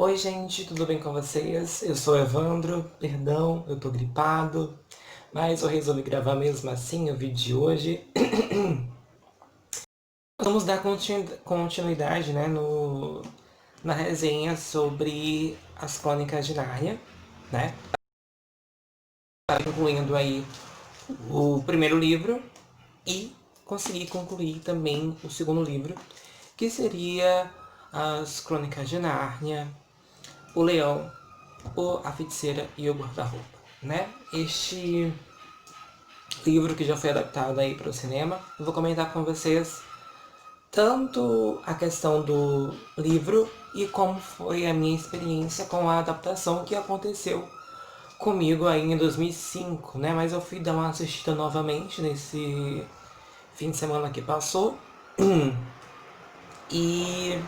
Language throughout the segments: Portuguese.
Oi gente, tudo bem com vocês? Eu sou Evandro, perdão, eu tô gripado, mas eu resolvi gravar mesmo assim o vídeo de hoje. Vamos dar continuidade, né, na resenha sobre as Crônicas de Nárnia, né? Incluindo aí o primeiro livro e consegui concluir também o segundo livro, que seria as Crônicas de Nárnia, o Leão, a Feiticeira e o Guarda-Roupa, né? Este livro que já foi adaptado aí para o cinema, eu vou comentar com vocês tanto a questão do livro e como foi a minha experiência com a adaptação que aconteceu comigo aí em 2005, né? Mas eu fui dar uma assistida novamente nesse fim de semana que passou e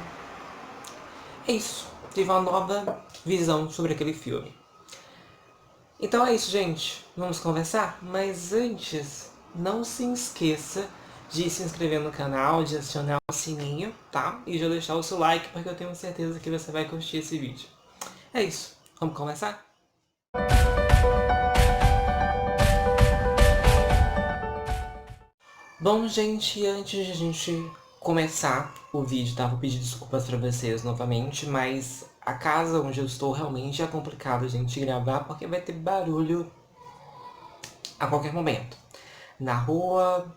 é isso. Tive uma nova visão sobre aquele filme. Então é isso, gente. Vamos conversar? Mas antes, não se esqueça de se inscrever no canal, de acionar o sininho, tá? E já deixar o seu like, porque eu tenho certeza que você vai curtir esse vídeo. É isso. Vamos começar? Bom, gente, antes de a gente começar o vídeo, tá? Vou pedir desculpas pra vocês novamente, mas a casa onde eu estou realmente é complicado a gente gravar, porque vai ter barulho a qualquer momento. Na rua,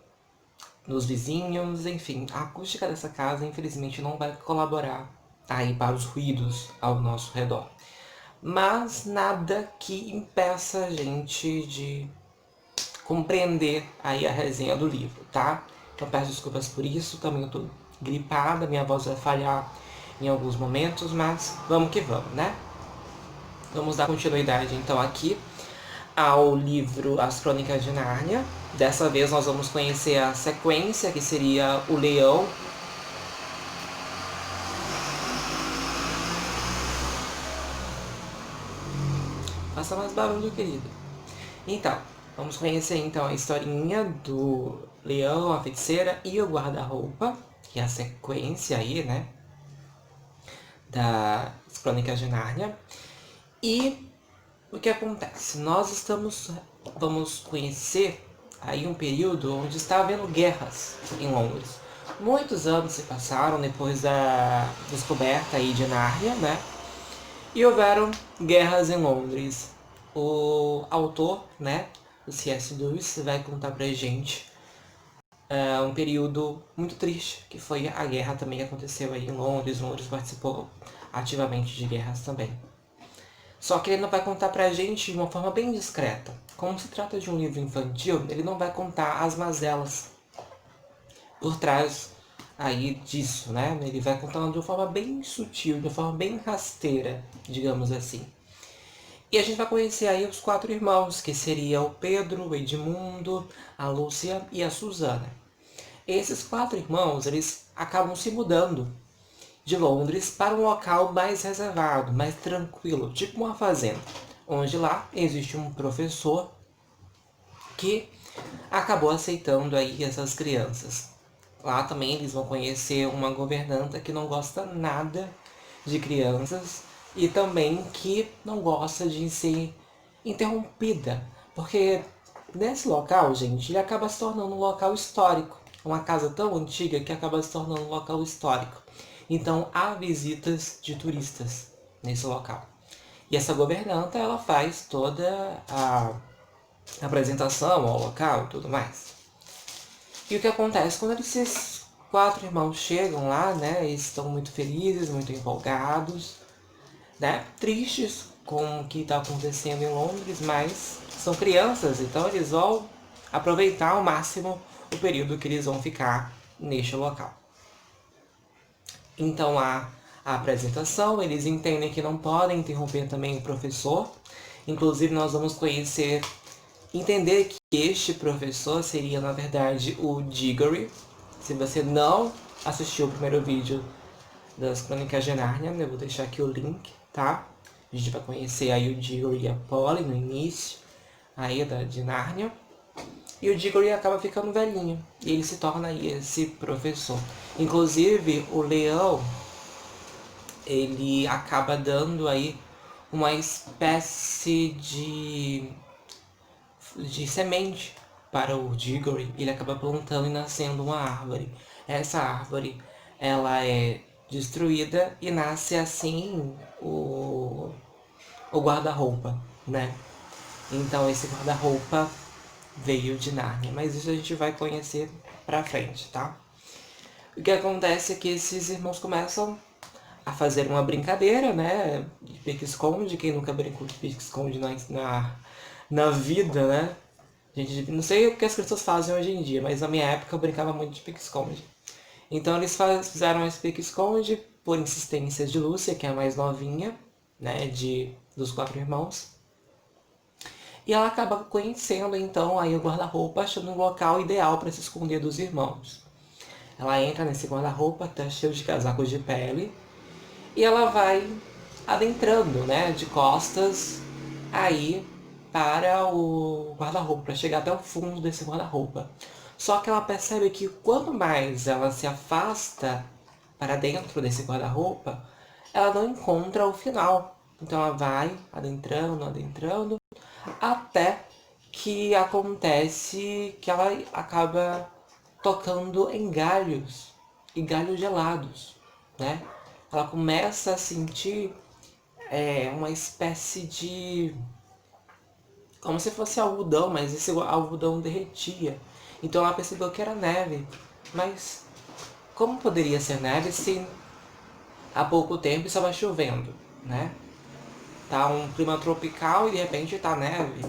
nos vizinhos, enfim, a acústica dessa casa infelizmente não vai colaborar aí para os ruídos ao nosso redor. Mas nada que impeça a gente de compreender aí a resenha do livro, tá? Então peço desculpas por isso, também eu tô gripada, minha voz vai falhar em alguns momentos, mas vamos que vamos, né? Vamos dar continuidade então aqui ao livro As Crônicas de Nárnia. Dessa vez nós vamos conhecer a sequência, que seria o Leão. Faça mais barulho, querido. Então, vamos conhecer então a historinha do Leão, a Feiticeira e o Guarda-Roupa, que é a sequência aí, né, das Crônicas de Nárnia. E o que acontece? Vamos conhecer aí um período onde está havendo guerras em Londres. Muitos anos se passaram depois da descoberta aí de Nárnia, né? E houveram guerras em Londres. O autor, né, o C.S. Lewis, vai contar pra gente um período muito triste, que foi a guerra também que aconteceu aí em Londres. Londres participou ativamente de guerras também. Só que ele não vai contar pra gente de uma forma bem discreta. Como se trata de um livro infantil, ele não vai contar as mazelas por trás aí disso, né? Ele vai contando de uma forma bem sutil, de uma forma bem rasteira, digamos assim. E a gente vai conhecer aí os 4 irmãos, que seria o Pedro, o Edmundo, a Lúcia e a Susana. Esses 4 irmãos, eles acabam se mudando de Londres para um local mais reservado, mais tranquilo, tipo uma fazenda, onde lá existe um professor que acabou aceitando aí essas crianças. Lá também eles vão conhecer uma governanta que não gosta nada de crianças e também que não gosta de ser interrompida, porque nesse local, gente, ele acaba se tornando um local histórico. Uma casa tão antiga que acaba se tornando um local histórico. Então há visitas de turistas nesse local. E essa governanta, ela faz toda a apresentação ao local e tudo mais. E o que acontece quando esses 4 irmãos chegam lá, né? Eles estão muito felizes, muito empolgados, né? Tristes com o que está acontecendo em Londres, mas são crianças, então eles vão aproveitar ao máximo o período que eles vão ficar neste local. Então há a apresentação, eles entendem que não podem interromper também o professor. Inclusive nós vamos entender que este professor seria na verdade o Diggory. Se você não assistiu o primeiro vídeo das Crônicas de Nárnia, eu vou deixar aqui o link, tá? A gente vai conhecer aí o Diggory e a Polly no início aí de Nárnia. E o Diggory acaba ficando velhinho. E ele se torna aí esse professor. Inclusive, o Leão, ele acaba dando aí uma espécie de semente para o Diggory. Ele acaba plantando e nascendo uma árvore. Essa árvore, ela é destruída e nasce assim o guarda-roupa, né? Então esse guarda-roupa veio de Nárnia, mas isso a gente vai conhecer pra frente, tá? O que acontece é que esses irmãos começam a fazer uma brincadeira, né? De pique-esconde. Quem nunca brincou de pique-esconde na vida, né? Gente, não sei o que as crianças fazem hoje em dia, mas na minha época eu brincava muito de pique-esconde. Então eles fizeram esse pique-esconde por insistência de Lúcia, que é a mais novinha, né? Dos 4 irmãos. E ela acaba conhecendo então aí o guarda-roupa, achando um local ideal para se esconder dos irmãos. Ela entra nesse guarda-roupa, tá cheio de casacos de pele, e ela vai adentrando, né, de costas aí para o guarda-roupa, para chegar até o fundo desse guarda-roupa. Só que ela percebe que quanto mais ela se afasta para dentro desse guarda-roupa, ela não encontra o final. Então ela vai adentrando, adentrando, até que acontece que ela acaba tocando em galhos, e galhos gelados, né? Ela começa a sentir uma espécie de... como se fosse algodão, mas esse algodão derretia. Então ela percebeu que era neve. Mas como poderia ser neve se há pouco tempo estava chovendo, né? Tá um clima tropical e de repente tá neve.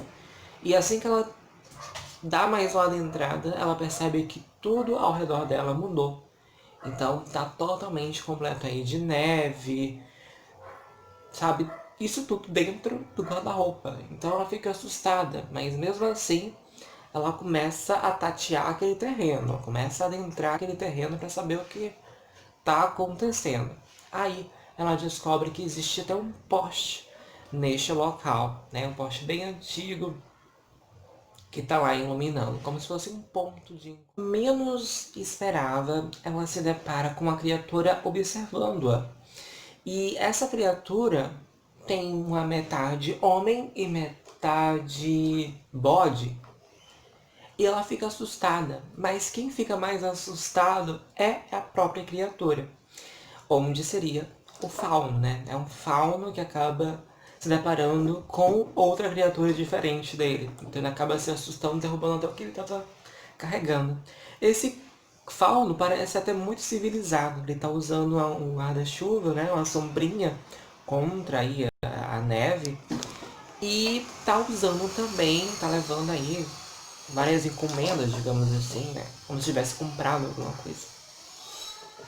E assim que ela dá mais uma entrada, ela percebe que tudo ao redor dela mudou. Então tá totalmente completo aí de neve, sabe? Isso tudo dentro do guarda-roupa. Então ela fica assustada, mas mesmo assim ela começa a tatear aquele terreno, começa a adentrar aquele terreno para saber o que tá acontecendo. Aí ela descobre que existe até um poste neste local, né? Um poste bem antigo que tá lá iluminando, como se fosse um ponto de... Menos esperava, ela se depara com uma criatura observando-a. E essa criatura tem uma metade homem e metade bode. E ela fica assustada, mas quem fica mais assustado é a própria criatura. Onde seria o fauno, né? É um fauno que acaba se deparando com outra criatura diferente dele. Então ele acaba se assustando, derrubando até o que ele estava carregando. Esse fauno parece até muito civilizado. Ele está usando um guarda-chuva, né? Uma sombrinha contra aí a neve. E tá usando também, tá levando aí várias encomendas, digamos assim, né? Como se tivesse comprado alguma coisa.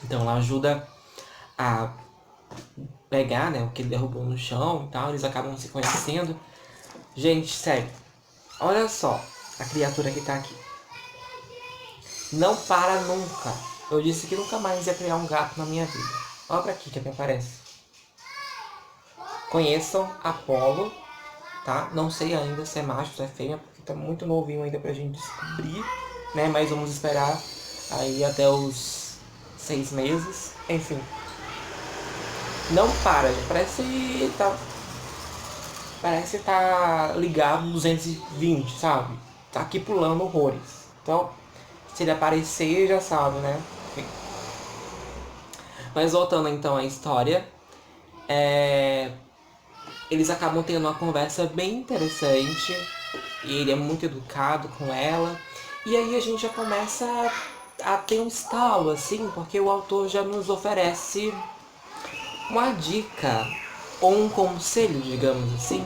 Então ela ajuda a pegar, né, o que ele derrubou no chão e tal, eles acabam se conhecendo. Gente, sério, olha só a criatura que tá aqui. Não para nunca. Eu disse que nunca mais ia criar um gato na minha vida. Olha pra aqui que me aparece. Conheçam Apolo, tá? Não sei ainda se é macho ou se é fêmea, porque tá muito novinho ainda pra gente descobrir, né? Mas vamos esperar aí até os 6 meses. Enfim. Não para, gente. Parece tá ligado no 220, sabe? Tá aqui pulando horrores. Então, se ele aparecer, já sabe, né? Enfim. Mas voltando então à história, eles acabam tendo uma conversa bem interessante. E ele é muito educado com ela. E aí a gente já começa a ter um estalo, assim, porque o autor já nos oferece uma dica ou um conselho, digamos assim,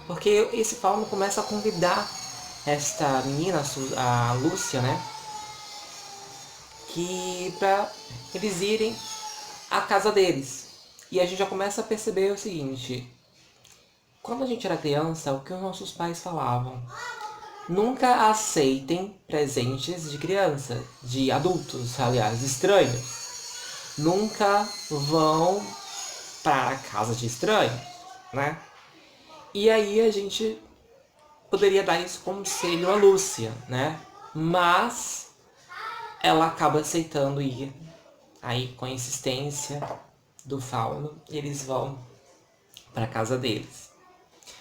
porque esse fauno começa a convidar esta menina, a Lúcia, né, que para eles irem à casa deles. E a gente já começa a perceber o seguinte: quando a gente era criança, o que os nossos pais falavam? Nunca aceitem presentes de criança, de adultos, aliás, estranhos. Nunca vão para a casa de estranhos, né? E aí a gente poderia dar esse conselho à Lúcia, né? Mas ela acaba aceitando ir aí com insistência do fauno e eles vão pra casa deles.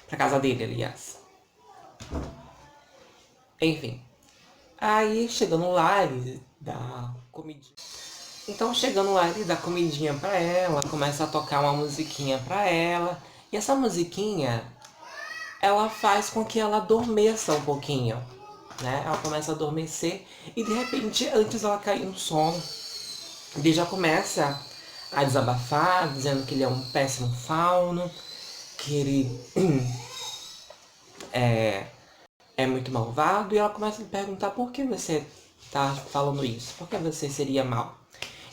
Pra casa dele, aliás. Enfim. Aí, chegando lá, ele dá comidinha. Então, chegando lá, ele dá comidinha pra ela, começa a tocar uma musiquinha pra ela. E essa musiquinha, ela faz com que ela adormeça um pouquinho, né? Ela começa a adormecer e, de repente, antes dela cair no sono, ele já começa a desabafar, dizendo que ele é um péssimo fauno, que ele é muito malvado, e ela começa a lhe perguntar por que você tá falando isso, por que você seria mal.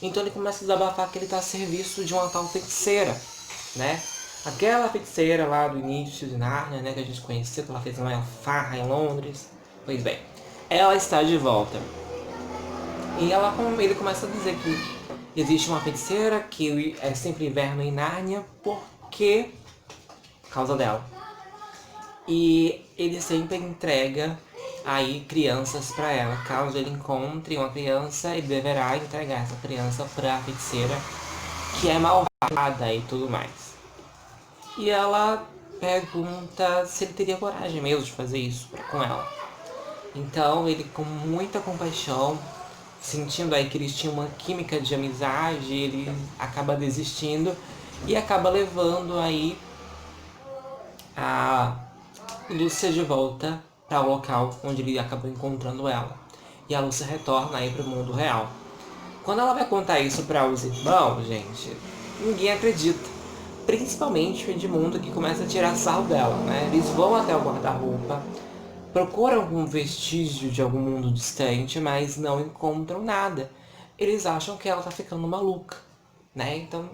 Então ele começa a desabafar que ele está a serviço de uma tal feiticeira, né? Aquela feiticeira lá do início de Nárnia, né, que a gente conheceu, que ela fez uma farra em Londres. Pois bem, ela está de volta. E ele começa a dizer que existe uma feiticeira, que é sempre inverno em Nárnia, por causa dela. E ele sempre entrega aí crianças para ela. Caso ele encontre uma criança, ele deverá entregar essa criança para a feiticeira, que é malvada e tudo mais. E ela pergunta se ele teria coragem mesmo de fazer isso com ela. Então ele, com muita compaixão, sentindo aí que eles tinham uma química de amizade, ele acaba desistindo e acaba levando aí a Lúcia de volta para o local onde ele acabou encontrando ela. E a Lúcia retorna aí para o mundo real. Quando ela vai contar isso para os irmãos, gente, ninguém acredita. Principalmente o Edmundo, que começa a tirar sarro dela, né? Eles vão até o guarda-roupa, procuram algum vestígio de algum mundo distante, mas não encontram nada. Eles acham que ela tá ficando maluca, né? Então,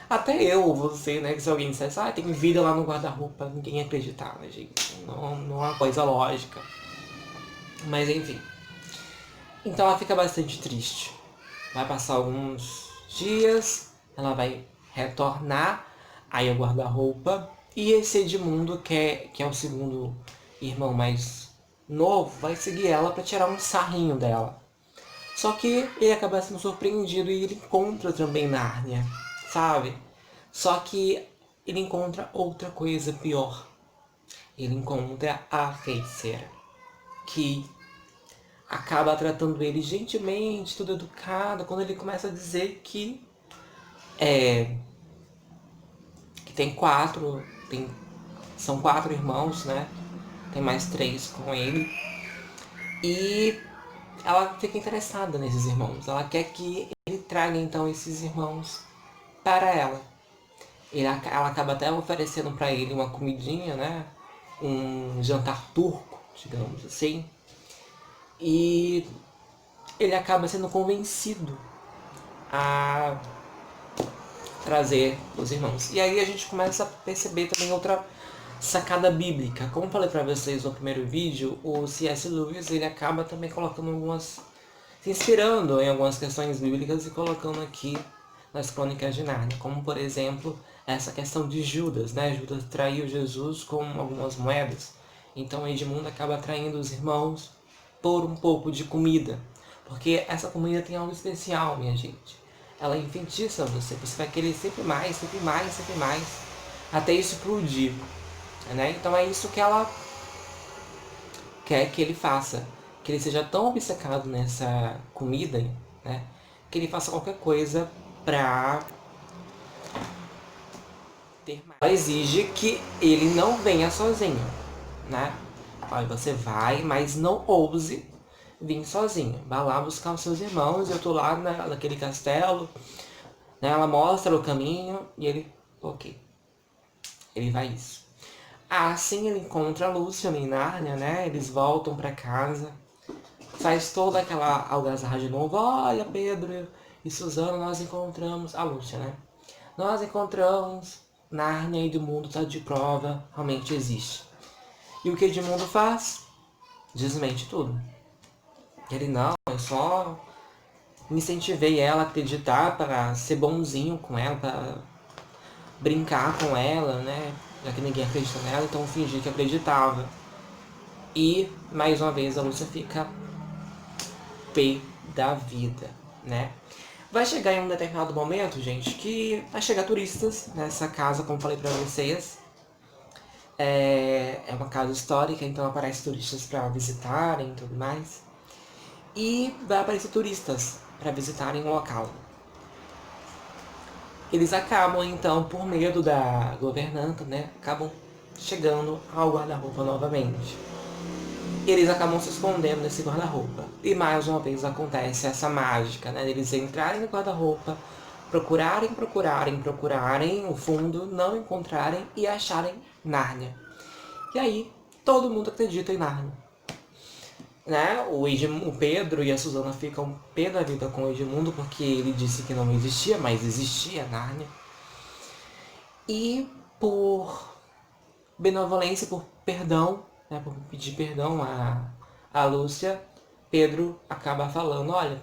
até eu ou você, né? Que se alguém dissesse, tem vida lá no guarda-roupa, ninguém ia acreditar, né, gente? Não é uma coisa lógica. Mas enfim. Então ela fica bastante triste. Vai passar alguns dias, ela vai retornar aí ao guarda-roupa. E esse Edmundo, que é o segundo irmão mais novo, vai seguir ela para tirar um sarrinho dela. Só que ele acaba sendo surpreendido e ele encontra também Nárnia, sabe? Só que ele encontra outra coisa pior. Ele encontra a feiticeira, que acaba tratando ele gentilmente, tudo educado, quando ele começa a dizer que são 4 irmãos, né? Tem mais 3 com ele. E ela fica interessada nesses irmãos. Ela quer que ele traga então esses irmãos para ela. Ela acaba até oferecendo para ele uma comidinha, né? Um jantar turco, digamos assim. E ele acaba sendo convencido a trazer os irmãos. E aí a gente começa a perceber também outra sacada bíblica. Como falei para vocês no primeiro vídeo, o C.S. Lewis ele acaba também colocando se inspirando em algumas questões bíblicas e colocando aqui nas Crônicas de Nárnia, como por exemplo essa questão de Judas, né? Judas traiu Jesus com algumas moedas. Então Edmundo acaba traindo os irmãos por um pouco de comida, porque essa comida tem algo especial, minha gente. Ela enfeitiça você, você vai querer sempre mais, sempre mais, sempre mais, até isso explodir, né? Então é isso que ela quer que ele faça, que ele seja tão obcecado nessa comida, né? Que ele faça qualquer coisa pra ter mais. Ela exige que ele não venha sozinho, né? Olha, você vai, mas não ouse vir sozinho. Vai lá buscar os seus irmãos, eu tô lá naquele castelo, né? Ela mostra o caminho e ele, ok. Ele vai isso. Assim ele encontra a Lúcia em Nárnia, né? Eles voltam pra casa. Faz toda aquela algazarra de novo. Olha, Pedro e Suzana, nós encontramos... A Lúcia, né? Nós encontramos Nárnia e Edmundo tá de prova. Realmente existe. E o que Edmundo faz? Desmente tudo. Ele, não, eu só incentivei ela a acreditar para ser bonzinho com ela, para brincar com ela, né? Já que ninguém acredita nela, então eu fingi que acreditava. E, mais uma vez, a Lúcia fica pé da vida, né? Vai chegar em um determinado momento, gente, que vai chegar turistas nessa casa, como falei pra vocês. É uma casa histórica, então aparece turistas para visitarem e tudo mais. E vai aparecer turistas para visitarem o local. Eles acabam, então, por medo da governanta, né? Acabam chegando ao guarda-roupa novamente. Eles acabam se escondendo nesse guarda-roupa. E mais uma vez acontece essa mágica, né? Eles entrarem no guarda-roupa, procurarem o fundo, não encontrarem e acharem Nárnia. E aí, todo mundo acredita em Nárnia. Né? O Pedro e a Susana ficam pé da vida com o Edmundo porque ele disse que não existia, mas existia Nárnia. E por benevolência, por perdão, né, por pedir perdão a Lúcia, Pedro acaba falando, olha,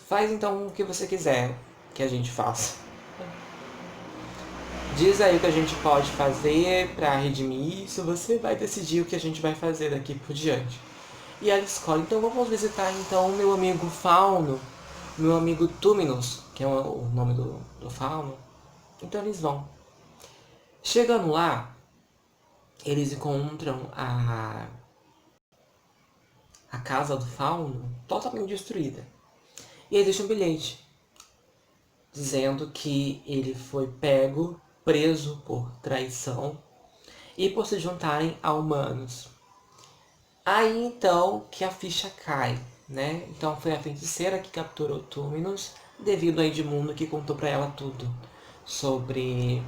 faz então o que você quiser que a gente faça. Diz aí o que a gente pode fazer para redimir isso, você vai decidir o que a gente vai fazer daqui por diante. E ela escolhe, então vamos visitar então o meu amigo Fauno, meu amigo Túminos, que é o nome do Fauno. Então eles vão. Chegando lá, eles encontram a casa do Fauno totalmente destruída. E existe um bilhete dizendo que ele foi pego, preso por traição e por se juntarem a humanos. Aí então que a ficha cai, né? Então foi a feiticeira que capturou Túminos, devido a Edmundo que contou pra ela tudo sobre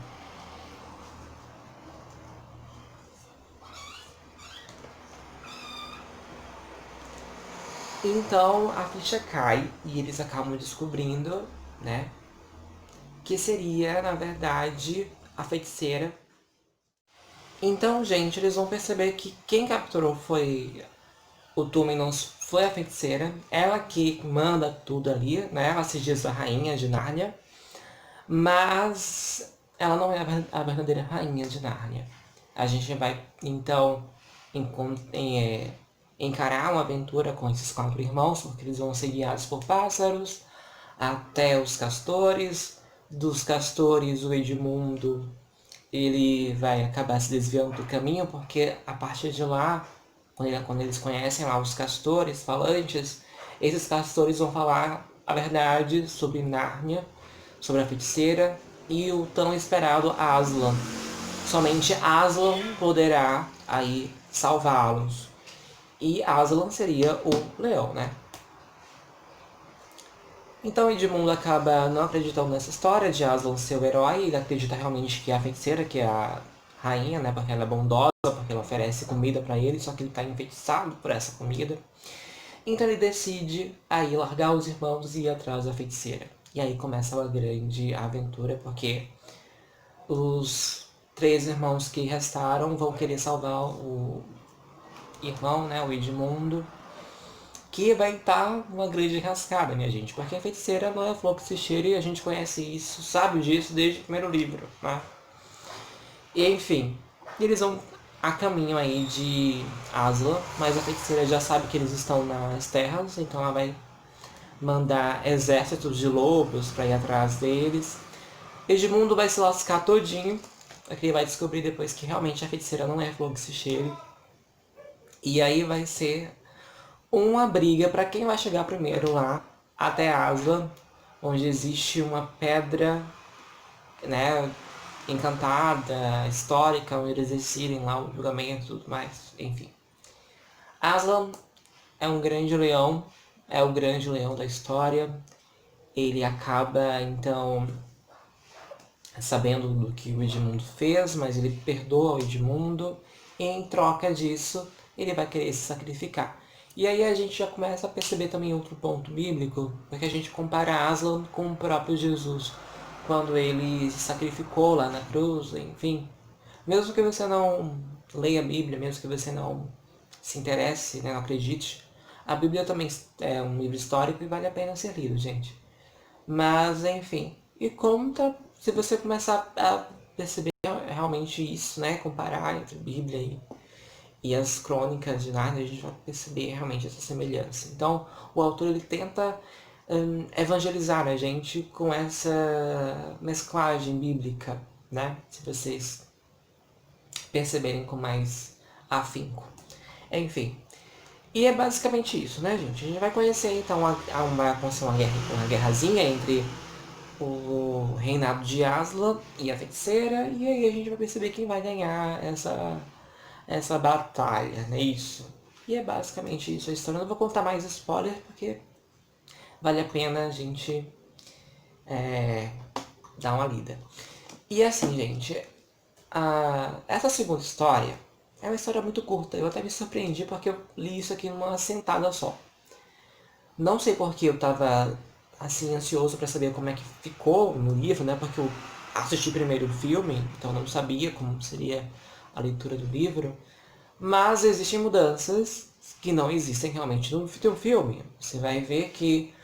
Então a ficha cai e eles acabam descobrindo, né, que seria, na verdade, a feiticeira. Então, gente, eles vão perceber que quem capturou foi o Túminos, foi a feiticeira. Ela que manda tudo ali, né? Ela se diz a rainha de Nárnia. Mas ela não é a verdadeira rainha de Nárnia. A gente vai, então, encarar uma aventura com esses 4 irmãos, porque eles vão ser guiados por pássaros, até os castores. Dos castores, o Edmundo, ele vai acabar se desviando do caminho, porque a partir de lá, quando eles conhecem lá os castores falantes, esses castores vão falar a verdade sobre Nárnia, sobre a feiticeira e o tão esperado Aslan. Somente Aslan poderá aí salvá-los. E Aslan seria o leão, né? Então Edmundo acaba não acreditando nessa história de Aslan ser o herói, ele acredita realmente que é a feiticeira, que é a rainha, né? Porque ela é bondosa, porque ela oferece comida para ele, só que ele está enfeitiçado por essa comida. Então ele decide aí largar os irmãos e ir atrás da feiticeira. E aí começa uma grande aventura, porque os 3 irmãos que restaram vão querer salvar o irmão, né, o Edmundo, que vai estar uma grande rascada, minha gente, porque a feiticeira não é flor que se cheira e a gente conhece isso, sabe disso desde o primeiro livro, né? E enfim, eles vão a caminho aí de Aslan, mas a feiticeira já sabe que eles estão nas terras, então ela vai mandar exércitos de lobos para ir atrás deles. Edmundo vai se lascar todinho, porque ele vai descobrir depois que realmente a feiticeira não é flor que se cheire. E aí vai ser uma briga para quem vai chegar primeiro lá até Aslan, onde existe uma pedra, né, encantada, histórica, onde eles decidem lá o julgamento e tudo mais, enfim. Aslan é um grande leão, é o grande leão da história. Ele acaba, então, sabendo do que o Edmundo fez, mas ele perdoa o Edmundo, e em troca disso, ele vai querer se sacrificar. E aí a gente já começa a perceber também outro ponto bíblico, porque a gente compara Aslan com o próprio Jesus, quando ele se sacrificou lá na cruz, enfim. Mesmo que você não leia a Bíblia, mesmo que você não se interesse, né, não acredite, a Bíblia também é um livro histórico e vale a pena ser lido, gente. Mas, enfim, e conta, se você começar a perceber realmente isso, né, comparar entre a Bíblia e as crônicas de Nárnia, a gente vai perceber realmente essa semelhança. Então, o autor ele tenta evangelizar a gente com essa mesclagem bíblica, né? Se vocês perceberem com mais afinco. Enfim. E é basicamente isso, né, gente? A gente vai conhecer, então, vai acontecer uma guerrazinha entre o reinado de Aslan e a feiticeira, e aí a gente vai perceber quem vai ganhar essa batalha, né? Isso. E é basicamente isso a história. Eu não vou contar mais spoiler, porque vale a pena a gente dar uma lida. E assim, gente, essa segunda história é uma história muito curta. Eu até me surpreendi porque eu li isso aqui numa sentada só. Não sei porque eu tava assim ansioso para saber como é que ficou no livro, né? Porque eu assisti primeiro o filme, então não sabia como seria a leitura do livro. Mas existem mudanças que não existem realmente no filme. Você vai ver que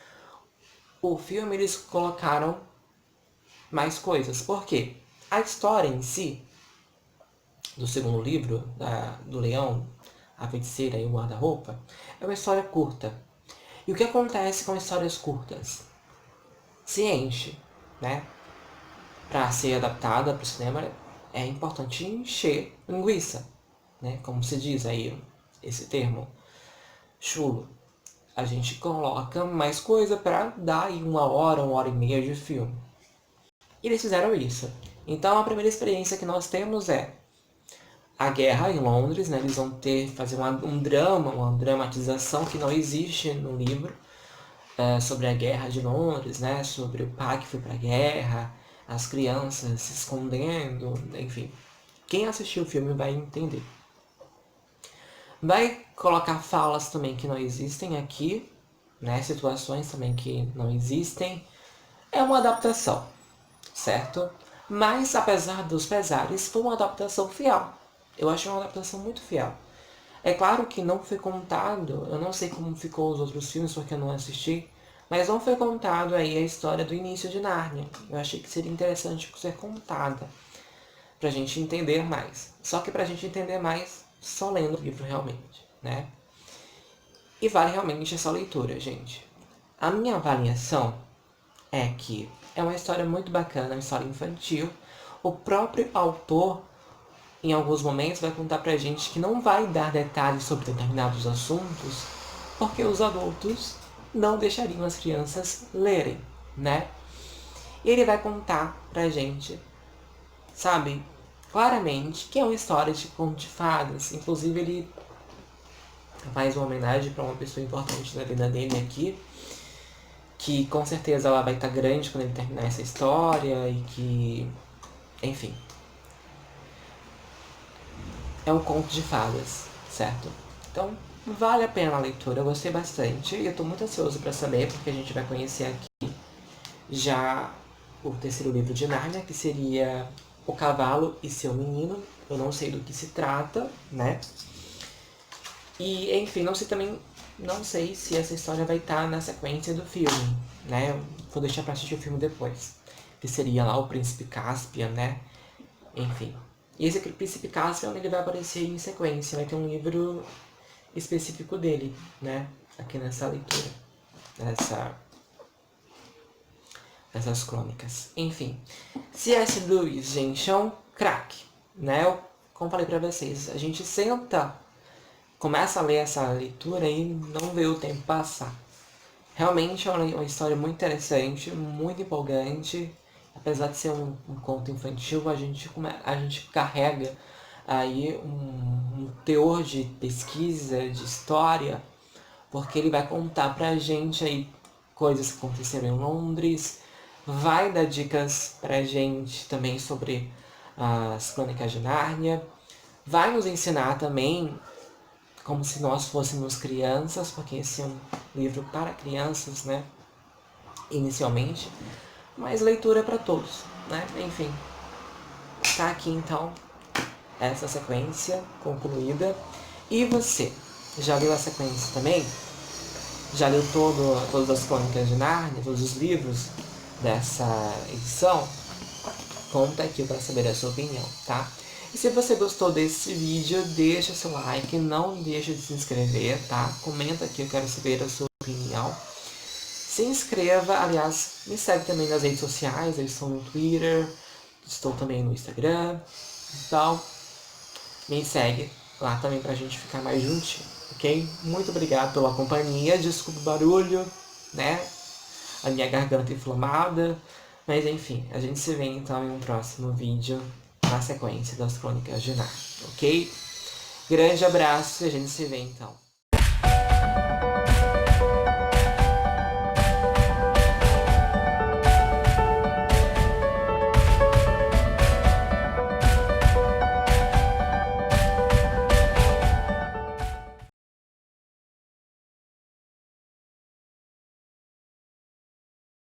o filme eles colocaram mais coisas. Por quê? A história em si, do segundo livro, do Leão, a Feiticeira e o Guarda-Roupa, é uma história curta. E o que acontece com histórias curtas? Se enche, né? Para ser adaptada para o cinema, é importante encher linguiça, né? Como se diz aí esse termo, chulo. A gente coloca mais coisa para dar aí 1 hora e meia de filme. E eles fizeram isso. Então a primeira experiência que nós temos é a guerra em Londres, né? Eles vão fazer um drama, uma dramatização que não existe no livro, sobre a guerra de Londres, né? Sobre o pai que foi para a guerra, as crianças se escondendo, enfim. Quem assistiu o filme vai entender. Vai colocar falas também que não existem aqui, né? Situações também que não existem. É uma adaptação, certo? Mas, apesar dos pesares, foi uma adaptação fiel. Eu achei uma adaptação muito fiel. É claro que não foi contado, eu não sei como ficou os outros filmes porque eu não assisti, mas não foi contado aí a história do início de Nárnia. Eu achei que seria interessante ser contada, pra gente entender mais. Só que pra gente entender mais, só lendo o livro realmente, né? E vale realmente essa leitura, gente. A minha avaliação é que é uma história muito bacana, uma história infantil. O próprio autor, em alguns momentos, vai contar pra gente que não vai dar detalhes sobre determinados assuntos, porque os adultos não deixariam as crianças lerem, né? E ele vai contar pra gente, sabe, claramente, que é uma história de conto de fadas. Inclusive, ele faz uma homenagem pra uma pessoa importante na vida dele aqui, que com certeza ela vai estar grande quando ele terminar essa história e que, enfim, é um conto de fadas, certo? Então, vale a pena a leitura, eu gostei bastante e eu tô muito ansioso para saber, porque a gente vai conhecer aqui já o terceiro livro de Nárnia, que seria O Cavalo e Seu Menino. Eu não sei do que se trata, né? E, enfim, não sei se essa história vai estar na sequência do filme, né? Eu vou deixar pra assistir o filme depois. Que seria lá o Príncipe Caspian, né? Enfim. E esse Príncipe Caspian, ele vai aparecer em sequência. Vai ter um livro específico dele, né? Aqui nessa leitura. Essas crônicas. Enfim. C.S. Lewis, gente, é um craque, né? Como falei pra vocês, a gente senta, começa a ler essa leitura e não vê o tempo passar. Realmente é uma história muito interessante, muito empolgante. Apesar de ser um conto infantil, a gente carrega aí um teor de pesquisa, de história, porque ele vai contar pra gente aí coisas que aconteceram em Londres, vai dar dicas pra gente também sobre as Crônicas de Nárnia, vai nos ensinar também como se nós fôssemos crianças, porque esse é um livro para crianças, né? Inicialmente, mas leitura para todos, né? Enfim, tá aqui então essa sequência concluída. E você, já leu a sequência também? Já leu todas as Crônicas de Nárnia, todos os livros dessa edição? Conta aqui para saber a sua opinião, tá? E se você gostou desse vídeo, deixa seu like, não deixa de se inscrever, tá? Comenta aqui, eu quero saber a sua opinião. Se inscreva, aliás, me segue também nas redes sociais, eu estou no Twitter, estou também no Instagram, então me segue lá também pra gente ficar mais juntinho, ok? Muito obrigado pela companhia, desculpa o barulho, né? A minha garganta inflamada, mas enfim, a gente se vê então em um próximo vídeo na sequência das Crônicas de Nárnia, ok? Grande abraço e a gente se vê então.